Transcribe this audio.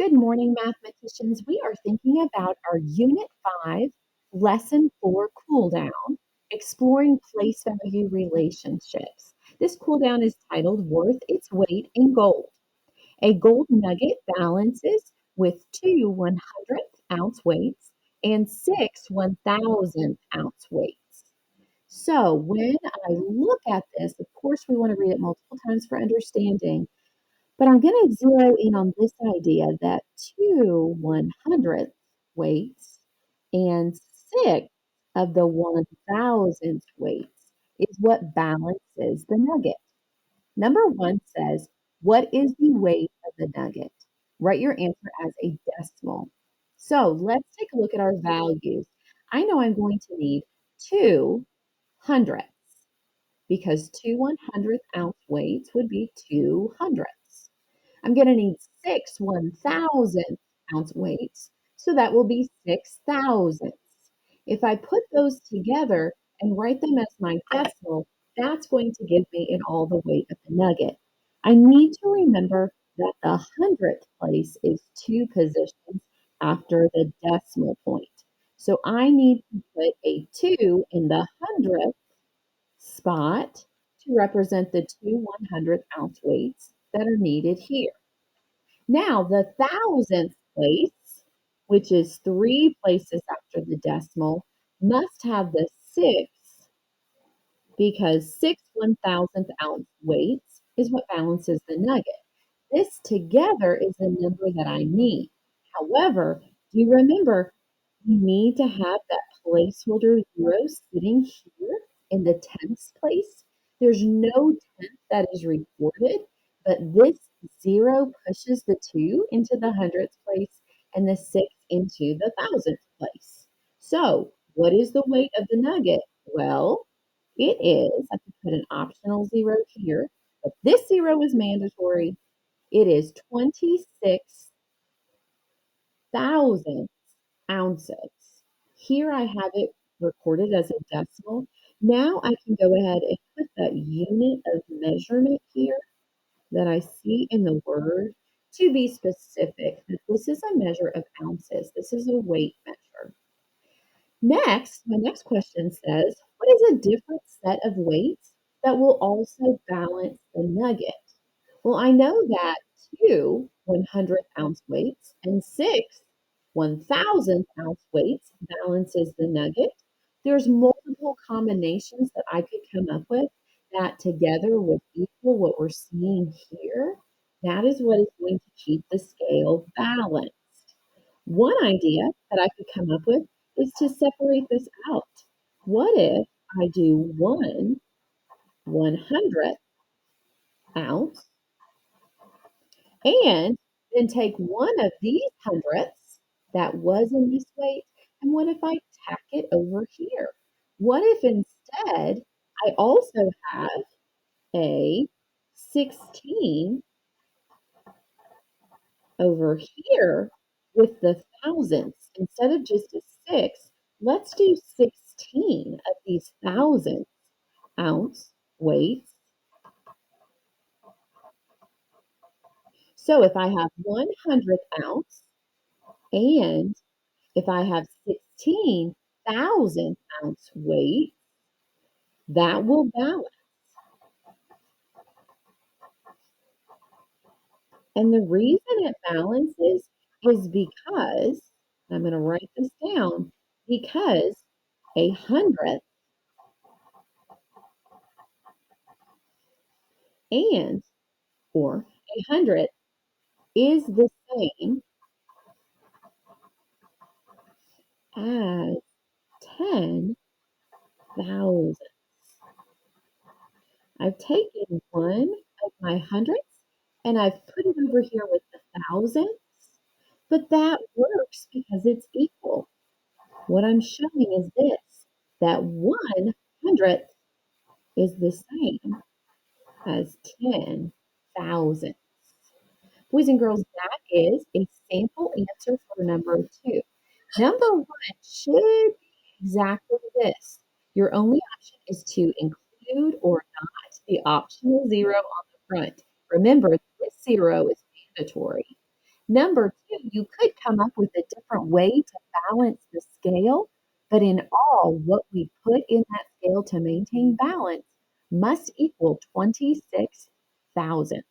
Good morning, mathematicians. We are thinking about our Unit 5, Lesson 4 cool down, exploring place value relationships. This cool down is titled Worth Its Weight in Gold. A gold nugget balances with two 100th ounce weights and six 1,000th ounce weights. So when I look at this, of course, we want to read it multiple times for understanding. But I'm going to zero in on this idea that two 100th weights and six of the 1,000th weights is what balances the nugget. Number one says, what is the weight of the nugget? Write your answer as a decimal. So let's take a look at our values. I know I'm going to need two hundredths because two 100th ounce weights would be 200. I'm going to need six 1,000th ounce weights, so that will be 6,000ths. If I put those together and write them as my decimal, that's going to give me in all the weight of the nugget. I need to remember that the hundredth place is two positions after the decimal point. So I need to put a 2 in the hundredth spot to represent the two 100th ounce weights that are needed here. Now, the thousandth place, which is three places after the decimal, must have the six because six 1,000th ounce weights is what balances the nugget. This together is the number that I need. However, do you remember we need to have that placeholder 0 sitting here in the tenths place? There's no tenth that is recorded, but this 0 pushes the 2 into the hundredths place and the 6 into the thousandth place. So, what is the weight of the nugget? Well, it is, I could put an optional 0 here, but this 0 is mandatory. It is 26,000 ounces. Here I have it recorded as a decimal. Now I can go ahead and put that unit of measurement here that I see in the word to be specific. This is a measure of ounces. This is a weight measure. Next, my next question says, what is a different set of weights that will also balance the nugget? Well, I know that two 100th ounce weights and six 1,000th ounce weights balances the nugget. There's multiple combinations that I could come up with that together would equal what we're seeing here. That is what is going to keep the scale balanced. One idea that I could come up with is to separate this out. What if I do one 100th ounce and then take one of these hundredths that was in this weight, and what if I tack it over here? What if instead I also have a 16 over here with the thousandths? Instead of just a 6, let's do 16 of these thousandths ounce weights. So if I have 100th ounce and if I have 16,000 ounce weight, that will balance. And the reason it balances is because, I'm going to write this down, because a hundredth and or a hundredth is the same as 10,000. I've taken one of my hundredths and I've put it over here with the thousandths, but that works because it's equal. What I'm showing is this, that 100th is the same as 10,000. Boys and girls, that is a sample answer for number 2. Number 1 should be exactly this. Your only option is to include or not the optional 0 on the front. Remember, this 0 is mandatory. Number 2, you could come up with a different way to balance the scale, but in all, what we put in that scale to maintain balance must equal 26,000.